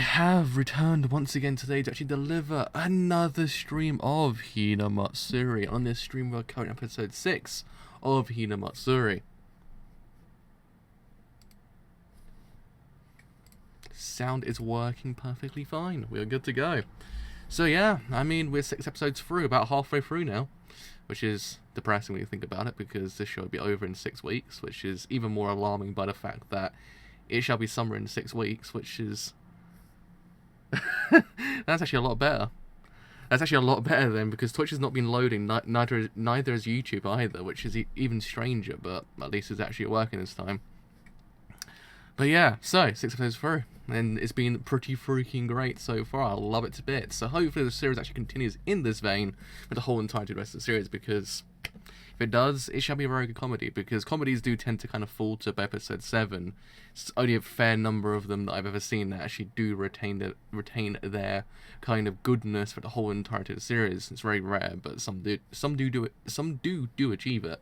have returned once again today to actually deliver another stream of Hinamatsuri. On this stream, we're covering episode 6 of Hinamatsuri. Sound is working perfectly fine. We're good to go. So yeah, I mean, we're 6 episodes through, about halfway through now, which is depressing when you think about it, because this show will be over in 6 weeks, which is even more alarming by the fact that it shall be summer in 6 weeks, which is... That's actually a lot better. That's actually a lot better then, because Twitch has not been loading, neither is YouTube either, which is even stranger, but at least it's actually working this time. But yeah, so 6 episodes through, and it's been pretty freaking great so far. I love it to bits. So hopefully the series actually continues in this vein for the whole entire rest of the series, because if it does, it shall be a very good comedy, because comedies do tend to kind of falter by episode 7. It's only a fair number of them that I've ever seen that actually do retain their kind of goodness for the whole entirety of the series. It's very rare, but some do achieve it.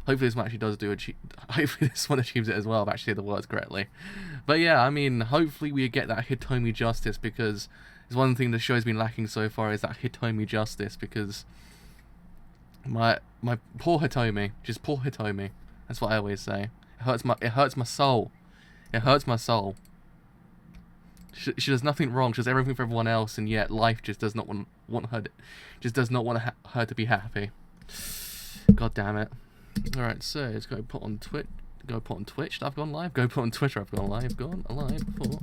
Hopefully this one actually hopefully this one achieves it as well, if I actually say the words correctly. But yeah, I mean, hopefully we get that Hitomi justice, because it's one thing the show's been lacking so far, is that Hitomi justice, because my poor Hitomi, just poor Hitomi. That's what I always say. It hurts my soul. It hurts my soul. She does nothing wrong. She does everything for everyone else, and yet life just does not want her. Just does not want her to be happy. God damn it! All right, so let's go put on Twitch. Go put on Twitch. I've gone live. Go put on Twitter. I've gone live. Gone live for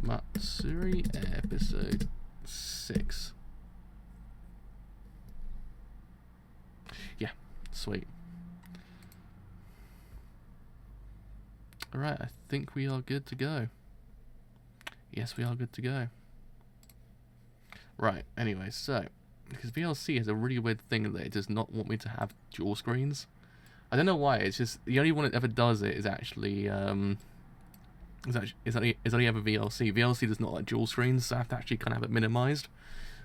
Hinamatsuri episode 6. Yeah, sweet. Alright, I think we are good to go. Yes, we are good to go. Right, anyway, so, because VLC has a really weird thing that it does not want me to have dual screens. I don't know why, it's just, the only one that ever does it is actually, is only ever VLC. VLC does not like dual screens, so I have to actually kind of have it minimized,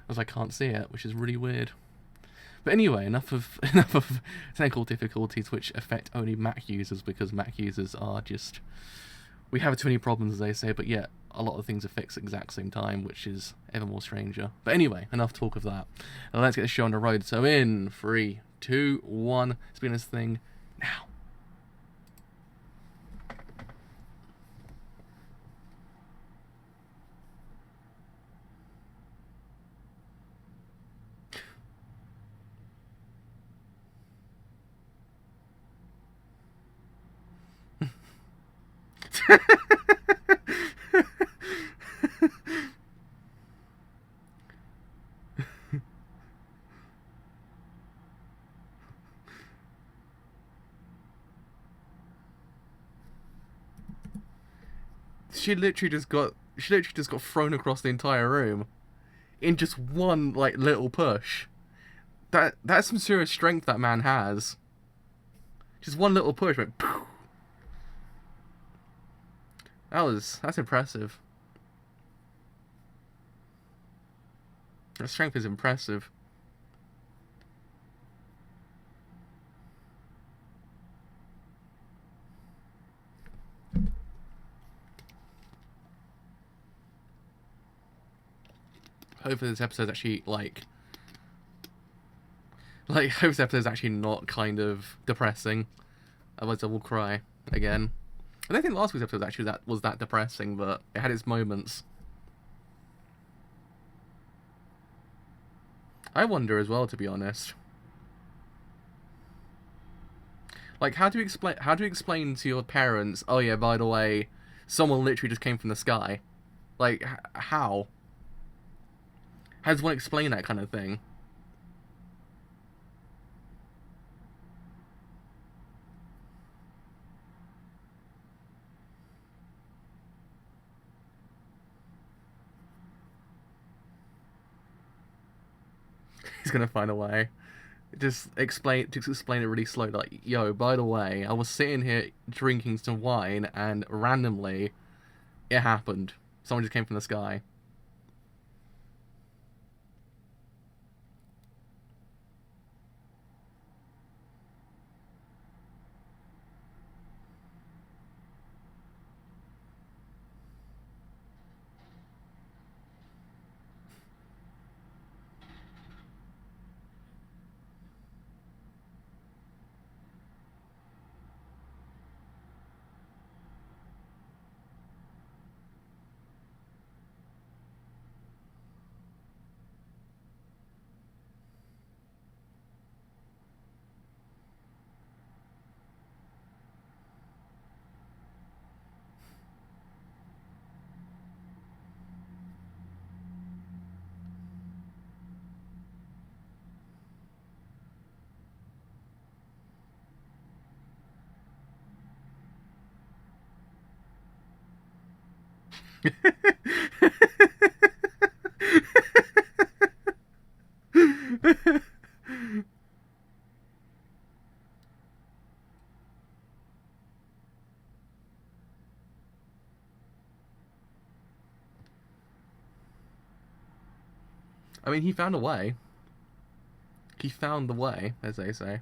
as I can't see it, which is really weird. But anyway, enough of technical difficulties which affect only Mac users, because Mac users are just... We have too many problems, as they say, but yet a lot of things are fixed at the exact same time, which is ever more stranger. But anyway, enough talk of that. Now let's get the show on the road. So in 3, 2, 1, spin this thing now. She literally just got thrown across the entire room in just one like little push. That's some serious strength that man has. Just one little push went poof. That's impressive. That strength is impressive. Hopefully this episode's actually hope this episode's actually not kind of depressing. Otherwise I will cry again. I don't think last week's episode actually was that depressing, but it had its moments. I wonder as well, to be honest. Like, how do you explain to your parents, oh yeah, by the way, someone literally just came from the sky? Like, how? How does one explain that kind of thing? He's gonna find a way. Just explain it really slow. Like, yo, by the way, I was sitting here drinking some wine, and randomly, it happened. Someone just came from the sky. I mean, he found a way. He found the way, as they say.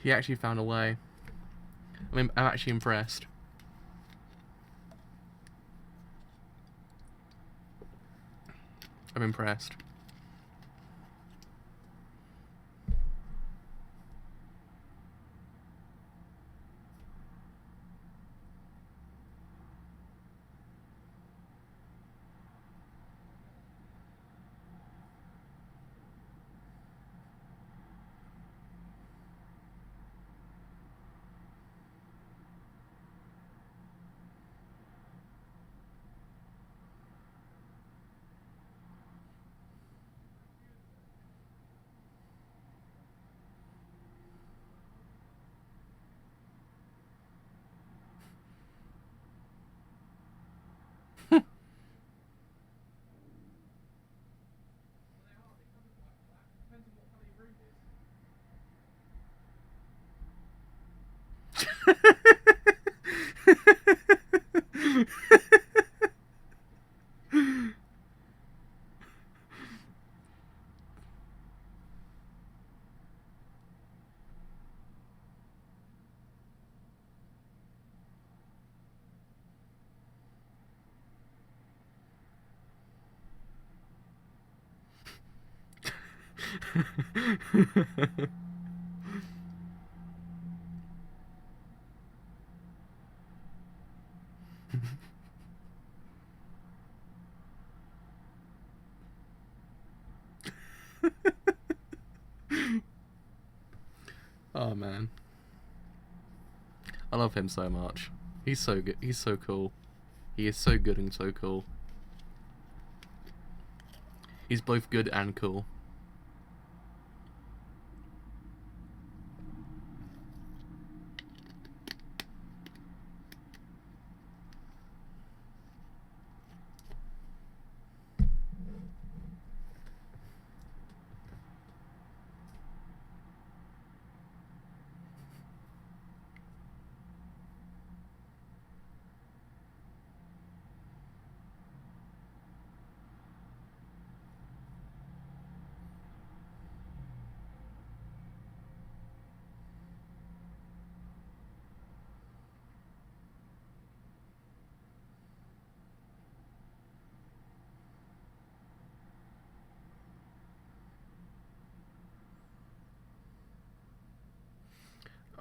He actually found a way. I mean, I'm actually impressed. I'm impressed. Oh man, I love him so much. He's so good. He's so cool. He is so good and so cool. He's both good and cool.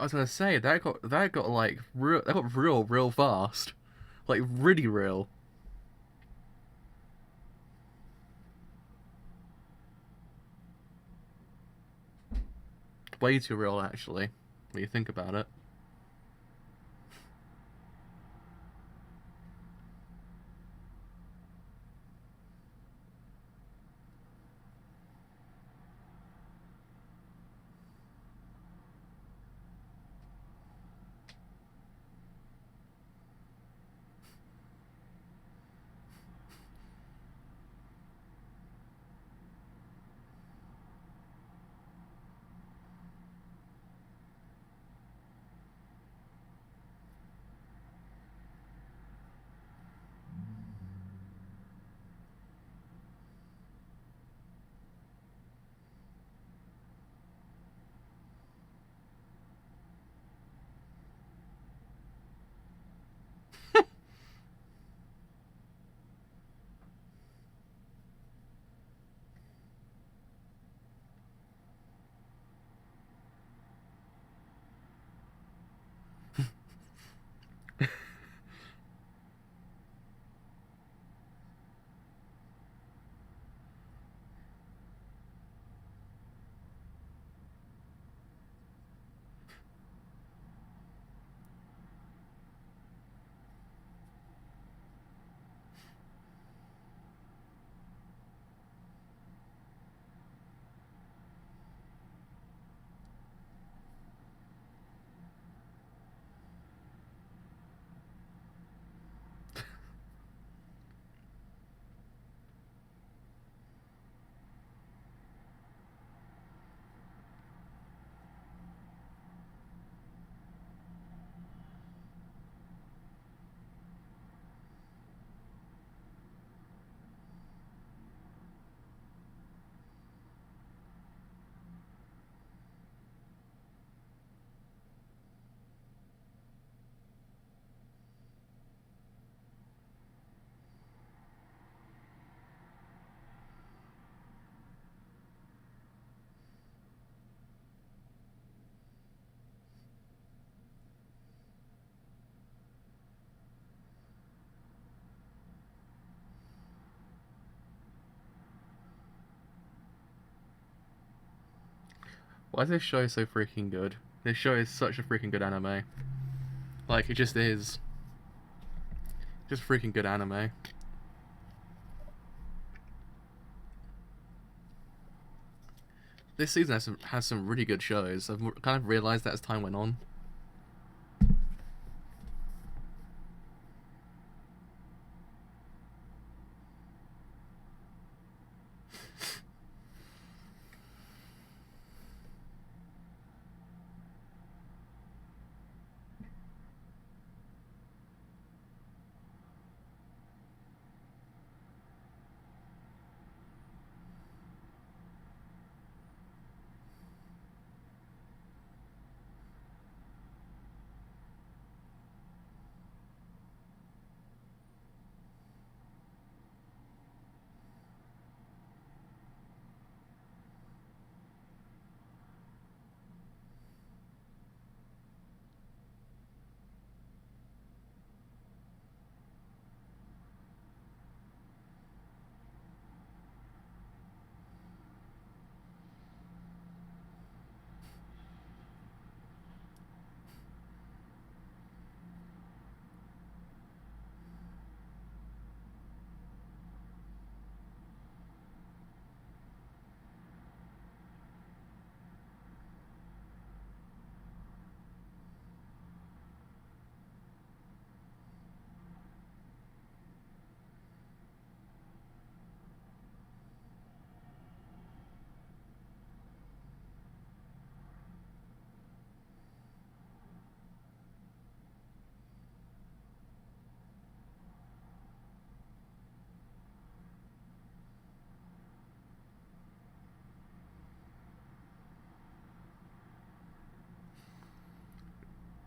I was gonna say that got like real fast, like really real. Way too real, actually, when you think about it. Why is this show so freaking good? This show is such a freaking good anime. Like, it just is. Just freaking good anime. This season has some really good shows. I've kind of realised that as time went on.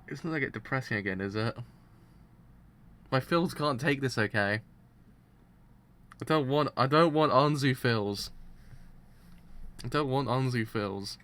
It's not gonna get depressing again, is it? My feels can't take this, okay? I don't want Anzu feels. I don't want Anzu feels.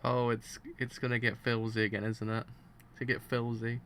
Oh, it's gonna get filzy again, isn't it? To get filzy.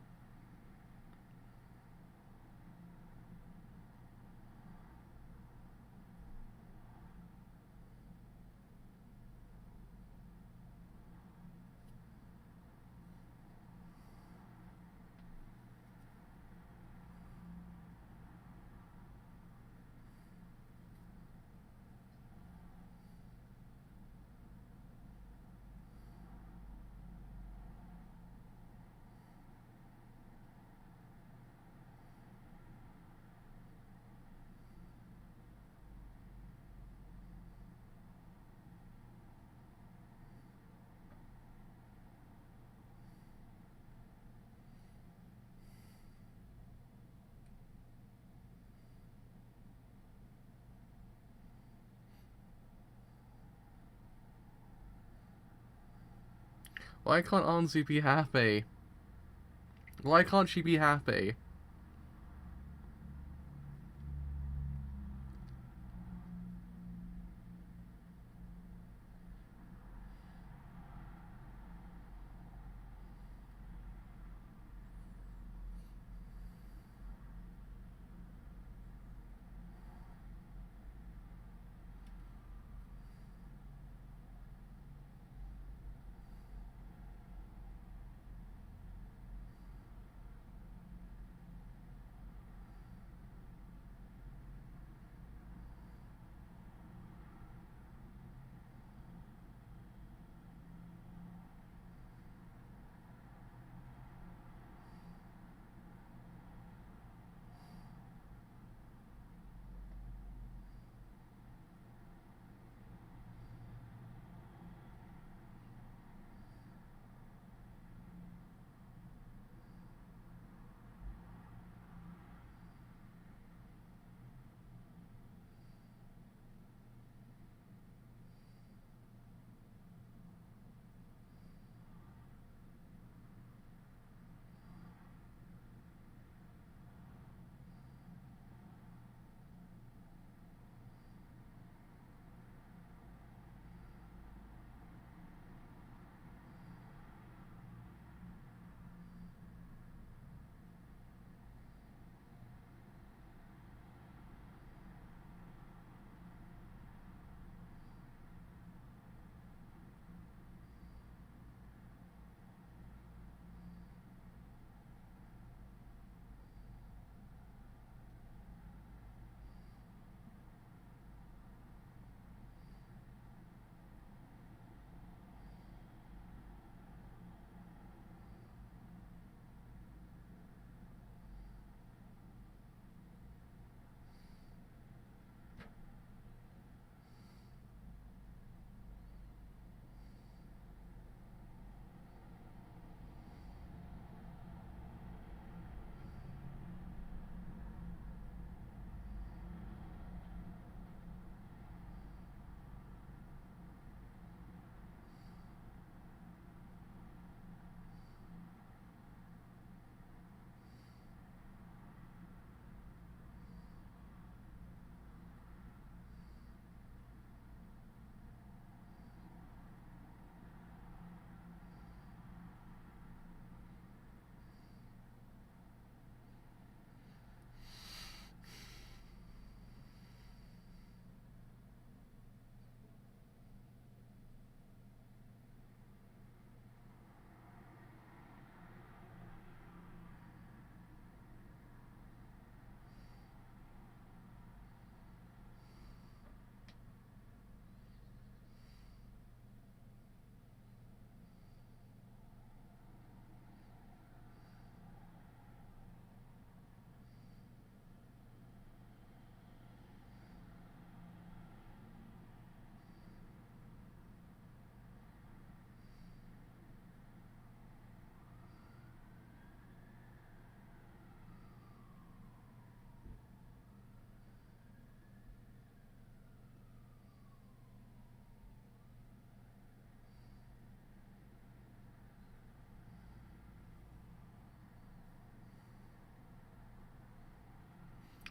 Why can't Anzu be happy? Why can't she be happy?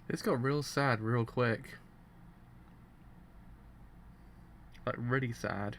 This got real sad real quick. Like, really sad.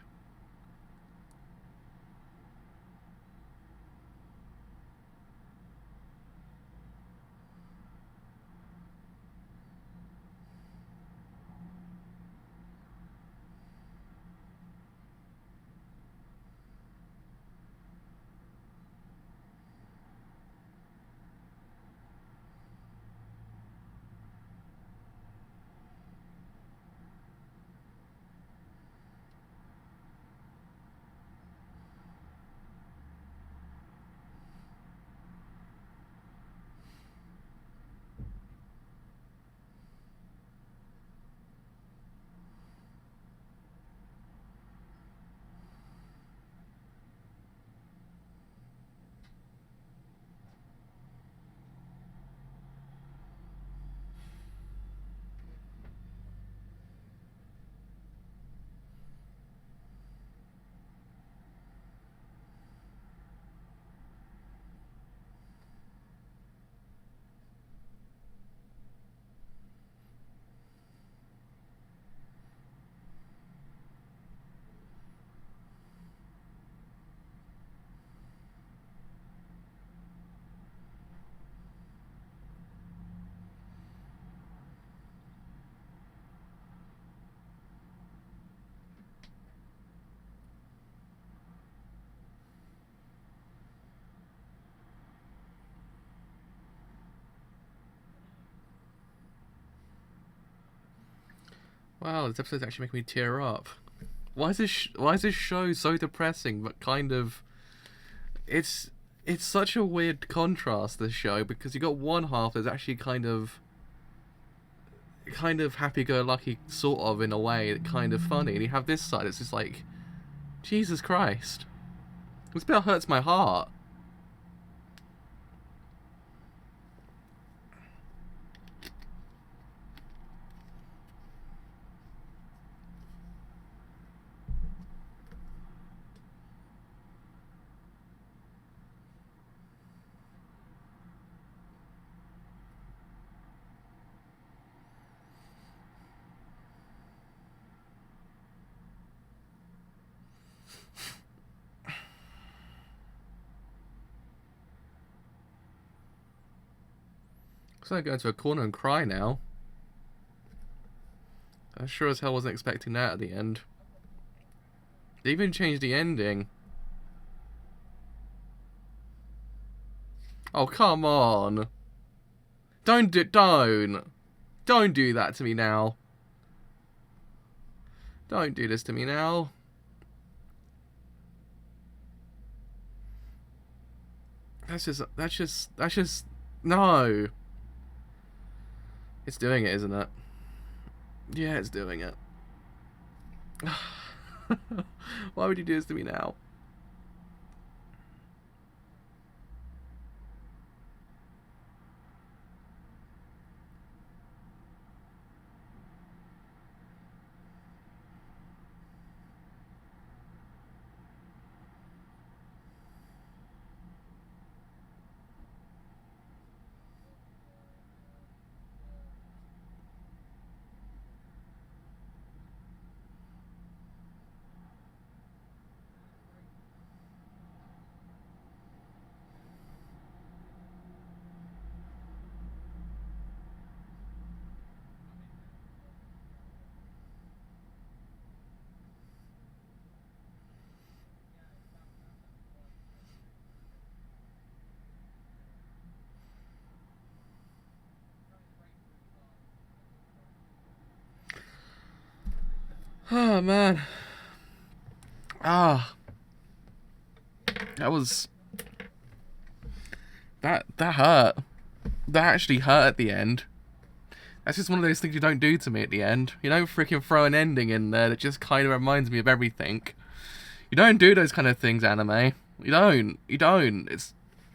Wow, this episode's actually making me tear up. Why is this show so depressing, but kind of... It's such a weird contrast, this show, because you got one half that's actually kind of happy-go-lucky, sort of, in a way, kind of funny, and you have this side, it's just like, Jesus Christ. This bit hurts my heart. So I go into a corner and cry now. I sure as hell wasn't expecting that at the end. They even changed the ending. Oh, come on. Don't do that to me now. Don't do this to me now. That's just, no. It's doing it, isn't it? Yeah, it's doing it. Why would you do this to me now? Oh, man. Ah. That was... That hurt. That actually hurt at the end. That's just one of those things you don't do to me at the end. You don't freaking throw an ending in there that just kind of reminds me of everything. You don't do those kind of things, anime. You don't.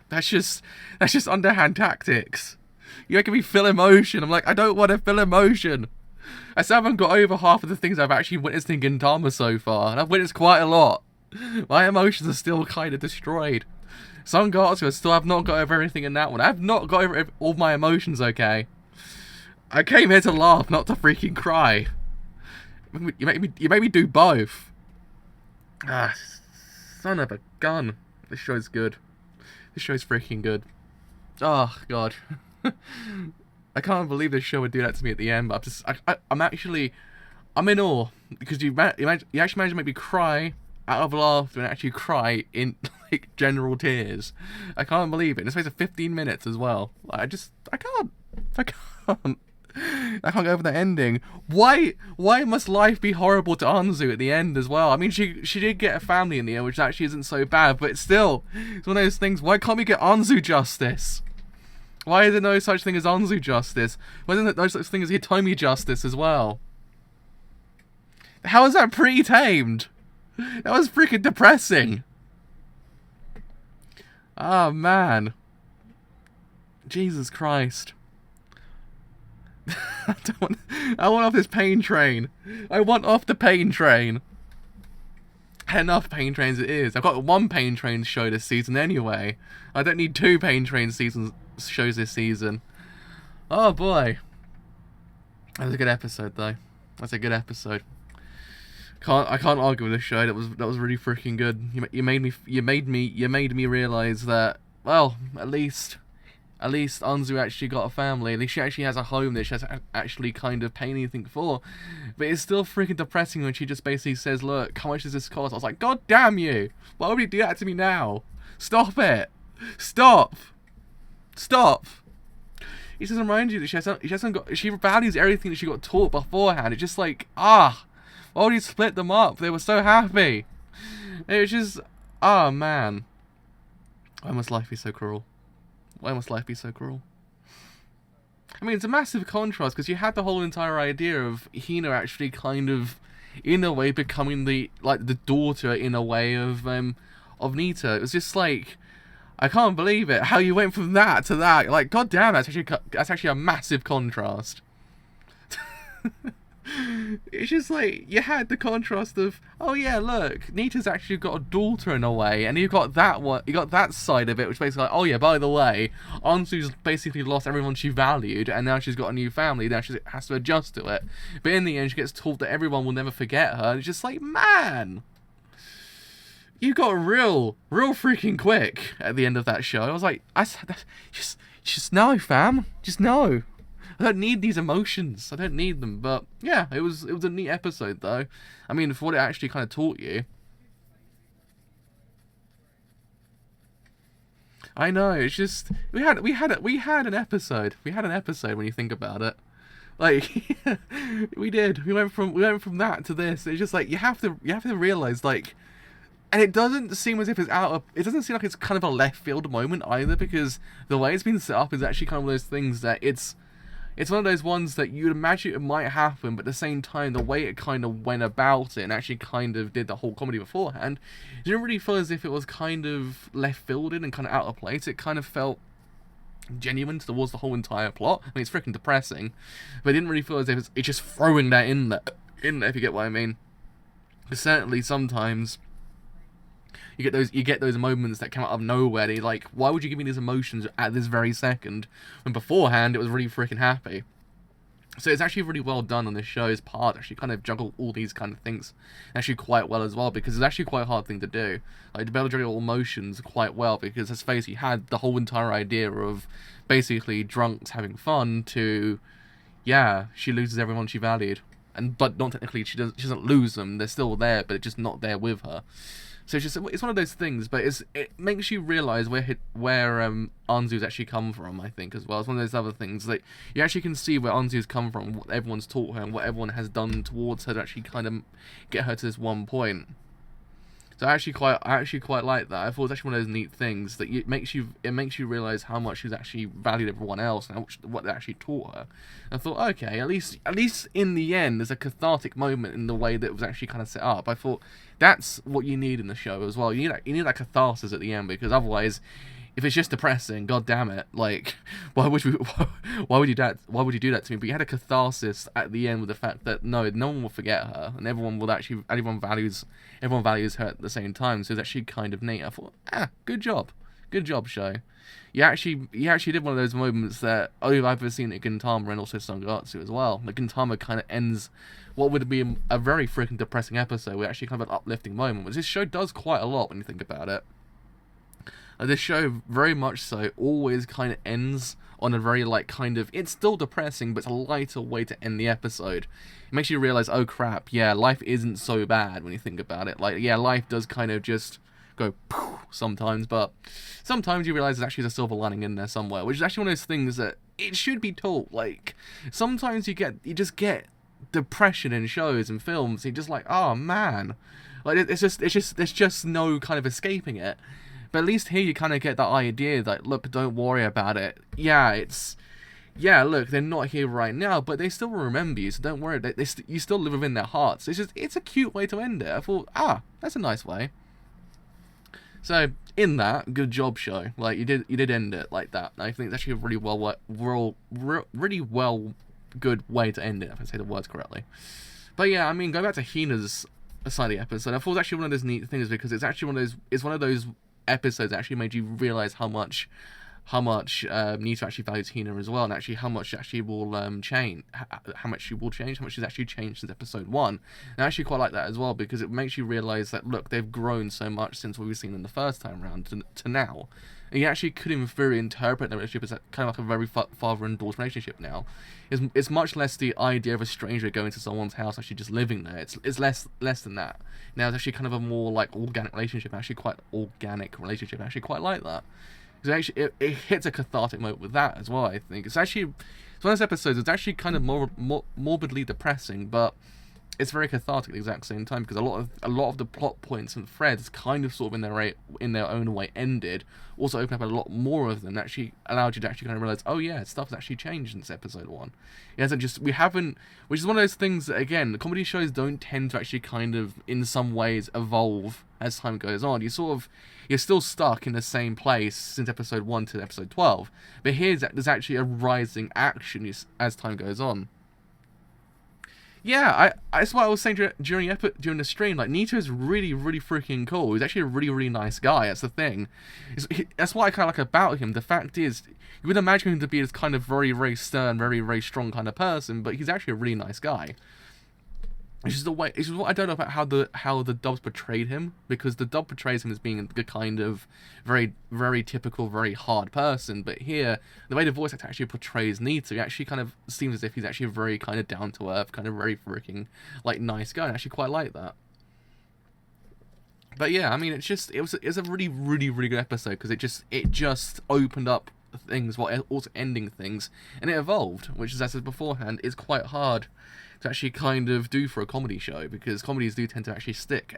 That's just underhand tactics. You're making me feel emotion. I'm like, I don't want to feel emotion. I still haven't got over half of the things I've actually witnessed in Gintama so far, and I've witnessed quite a lot. My emotions are still kind of destroyed. Sangatsu, I still have not got over everything in that one. I've not got over all my emotions, okay? I came here to laugh, not to freaking cry. You made me do both. Ah, son of a gun. This show's good. This show's freaking good. Oh, God. I can't believe this show would do that to me at the end, but I'm in awe, because you actually managed to make me cry out of laughter and actually cry in, like, general tears. I can't believe it. In the space of 15 minutes as well. I can't get over the ending. Why must life be horrible to Anzu at the end as well? I mean, she did get a family in the end, which actually isn't so bad, but still, it's one of those things. Why can't we get Anzu justice? Why is there no such thing as Anzu justice? Why isn't there no such thing as Hitomi justice as well? How is that pre-tamed? That was freaking depressing. Oh, man. Jesus Christ. I want off this pain train. I want off the pain train. Enough pain trains it is. I've got one pain train show this season anyway. I don't need two pain train shows this season. Oh boy. That was a good episode though. That's a good episode. I can't argue with this show. That was really freaking good. You made me realize that, well, at least Anzu actually got a family. At least she actually has a home that she has to actually kind of pay anything for. But it's still freaking depressing when she just basically says, look, how much does this cost? I was like, God damn you. Why would you do that to me now? Stop it. Stop. It just reminds you that she values everything that she got taught beforehand. It's just like, why would you split them up? They were so happy. It was just, man. Why must life be so cruel? Why must life be so cruel? I mean, it's a massive contrast, because you had the whole entire idea of Hina actually kind of, in a way, becoming the daughter, in a way, of Nita. It was just like, I can't believe it, how you went from that to that. Like, god damn, that's actually a massive contrast. It's just like, you had the contrast of, oh yeah, look, Nita's actually got a daughter in a way, and you got that side of it, which basically like, oh yeah, by the way, Anzu's basically lost everyone she valued, and now she's got a new family, now she has to adjust to it. But in the end, she gets told that everyone will never forget her, and it's just like, man, you got real freaking quick at the end of that show. I was like, just know, fam, just know. I don't need these emotions. I don't need them. But yeah, it was a neat episode though. I mean, for what it actually kind of taught you. I know. It's just we had an episode. We had an episode when you think about it. Like we did. We went from that to this. It's just like you have to realize, like, and it doesn't seem as if it doesn't seem like it's kind of a left field moment either, because the way it's been set up is actually kind of one of those things that it's one of those ones that you'd imagine it might happen, but at the same time, the way it kind of went about it and actually kind of did the whole comedy beforehand, it didn't really feel as if it was kind of left-fielded and kind of out of place. It kind of felt genuine towards the whole entire plot. I mean, it's freaking depressing, but it didn't really feel as if it's just throwing that in there, if you get what I mean. But certainly, sometimes you get those moments that come out of nowhere. They're like, why would you give me these emotions at this very second, when beforehand it was really freaking happy? So it's actually really well done on this show's part, actually kind of juggle all these kind of things actually quite well as well, because it's actually quite a hard thing to do. Like, to be able to juggle emotions quite well, because let's face it, you had the whole entire idea of basically drunks having fun to, yeah, she loses everyone she valued. But not technically, she doesn't lose them, they're still there, but it's just not there with her. So it's one of those things, but it makes you realise where Anzu's actually come from, I think, as well. It's one of those other things that you actually can see where Anzu's come from, what everyone's taught her, and what everyone has done towards her to actually kind of get her to this one point. So I actually quite like that. I thought it was actually one of those neat things that it makes you realise how much she's actually valued everyone else and what they actually taught her. And I thought, okay, at least in the end, there's a cathartic moment in the way that it was actually kind of set up. I thought that's what you need in the show as well. You need that catharsis at the end, because otherwise, if it's just depressing, god damn it, like, why would you do that to me? But you had a catharsis at the end with the fact that no one will forget her, and everyone values her at the same time. So it's actually kind of neat. I thought, good job show. You actually did one of those moments that I've ever seen at Gintama and also Sangatsu as well. Like, Gintama kind of ends what would be a very freaking depressing episode with actually kind of an uplifting moment, which this show does quite a lot when you think about it. This show, very much so, always kind of ends on a very, like, kind of, it's still depressing, but it's a lighter way to end the episode. It makes you realise, oh crap, yeah, life isn't so bad when you think about it. Like, yeah, life does kind of just go poof sometimes, but sometimes you realise there's actually a silver lining in there somewhere, which is actually one of those things that it should be taught. Like, sometimes you just get depression in shows and films, and you're just like, oh man, like, there's just no kind of escaping it. But at least here you kind of get that idea that, look, don't worry about it. Yeah, look, they're not here right now, but they still remember you, so don't worry. You still live within their hearts. It's a cute way to end it. I thought, that's a nice way. So, in that, good job, show. Like, you did end it like that. I think it's actually a really good way to end it, if I say the words correctly. But yeah, I mean, going back to Hina's side of the episode, I thought it was actually one of those neat things, because it's actually one of those episodes that actually made you realise how much Nita actually values Hina as well, and actually how much actually will change, how much she's actually changed since episode 1. And I actually quite like that as well, because it makes you realise that, look, they've grown so much since what we've seen in the first time around to now. And you actually could in theory interpret the relationship as kind of like a very father and daughter relationship now. It's much less the idea of a stranger going to someone's house actually just living there. It's less than that. Now it's actually kind of a more like organic relationship. I actually quite like that. It hits a cathartic moment with that as well. I think it's one of those episodes. It's actually kind of morbidly depressing, but it's very cathartic at the exact same time, because a lot of the plot points and threads kind of sort of in their own way ended. Also open up a lot more of them that actually allowed you to actually kind of realize, oh yeah, stuff's actually changed since episode 1. It hasn't just, we haven't, which is one of those things that, again, the comedy shows don't tend to actually kind of in some ways evolve as time goes on. You're still stuck in the same place since episode 1 to episode 12, but there's actually a rising action as time goes on. Yeah, that's what I was saying during the stream. Like, Nito is really, really freaking cool. He's actually a really, really nice guy. That's the thing. That's what I kind of like about him. The fact is, you would imagine him to be this kind of very, very stern, very, very strong kind of person, but he's actually a really nice guy. It's just what I don't know about how the dubs portrayed him, because the dub portrays him as being the kind of very, very typical, very hard person. But here, the way the voice actor actually portrays Nito, it actually kind of seems as if he's actually a very kind of down to earth, kind of very freaking like nice guy. I actually quite like that. But yeah, I mean, it was a really, really, really good episode, because it just opened up things while also ending things, and it evolved, which, as I said beforehand, is quite hard to actually kind of do for a comedy show, because comedies do tend to actually stick to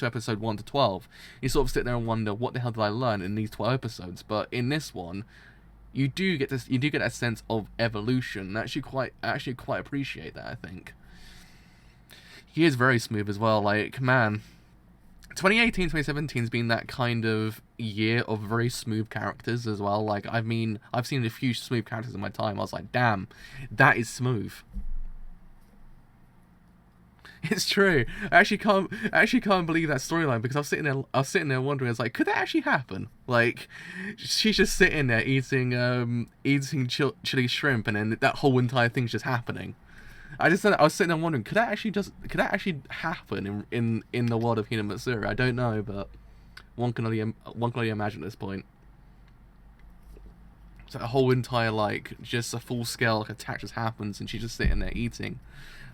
episode 1 to 12. You sort of sit there and wonder, what the hell did I learn in these 12 episodes? But in this one, you do get that sense of evolution. I actually quite appreciate that. I think he is very smooth as well. Like, man, 2018, 2017 has been that kind of year of very smooth characters as well. Like, I mean, I've seen a few smooth characters in my time. I was like, damn, that is smooth. It's true. I actually can't believe that storyline, because I was sitting there wondering, I was like, could that actually happen? Like, she's just sitting there eating chili shrimp, and then that whole entire thing's just happening. I was sitting there wondering, could that actually happen in the world of Hinamatsuri? I don't know, but one can only imagine at this point. So a whole entire, like, just a full scale, like, attack just happens, and she's just sitting there eating.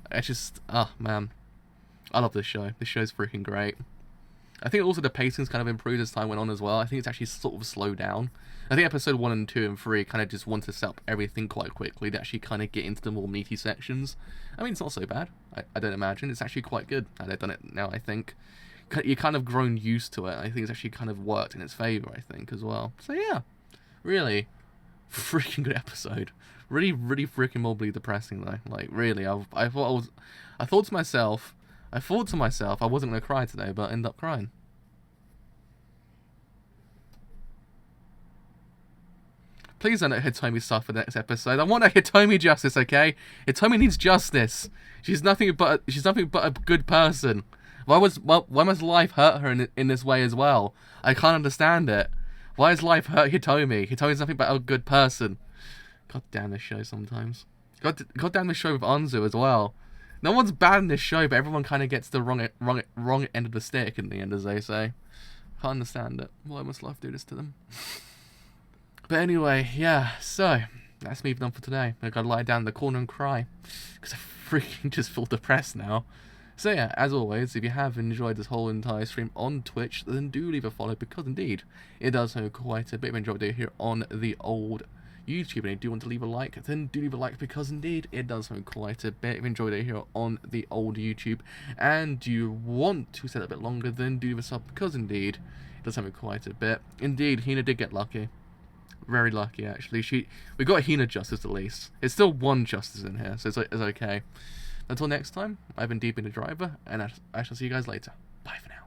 It's just, oh man, I love this show. This show's freaking great. I think also the pacing's kind of improved as time went on as well. I think it's actually sort of slowed down. I think episode 1 and 2 and 3 kind of just want to set up everything quite quickly to actually kind of get into the more meaty sections. I mean, it's not so bad. I don't imagine. It's actually quite good how they've done it now, I think. You're kind of grown used to it. I think it's actually kind of worked in its favour, I think, as well. So yeah, really freaking good episode. Really, really freaking morbidly depressing though. Like, really, I thought to myself I wasn't gonna cry today, but I ended up crying. Please don't let Hitomi suffer next episode. I want a Hitomi justice, okay? Hitomi needs justice. She's nothing but a good person. Why must life hurt her in this way as well? I can't understand it. Why does life hurt Hitomi? Hitomi's nothing but a good person. God damn this show sometimes. God damn this show with Anzu as well. No one's bad in this show, but everyone kind of gets the wrong end of the stick in the end, as they say. Can't understand it. Why must life do this to them? But anyway, yeah, so that's me done for today. I gotta lie down in the corner and cry, because I freaking just feel depressed now. So yeah, as always, if you have enjoyed this whole entire stream on Twitch, then do leave a follow, because indeed, it does have quite a bit of enjoyment here on the old YouTube. And if you do want to leave a like, then do leave a like, because indeed, it does have quite a bit of enjoyment here on the old YouTube. And do you want to set it a bit longer, then do leave a sub, because indeed, it does have quite a bit. Indeed, Hina did get lucky. Very lucky, actually. We got Hina justice at least. It's still one justice in here, so it's okay. Until next time, I've been Deep in the Driver, and I shall see you guys later. Bye for now.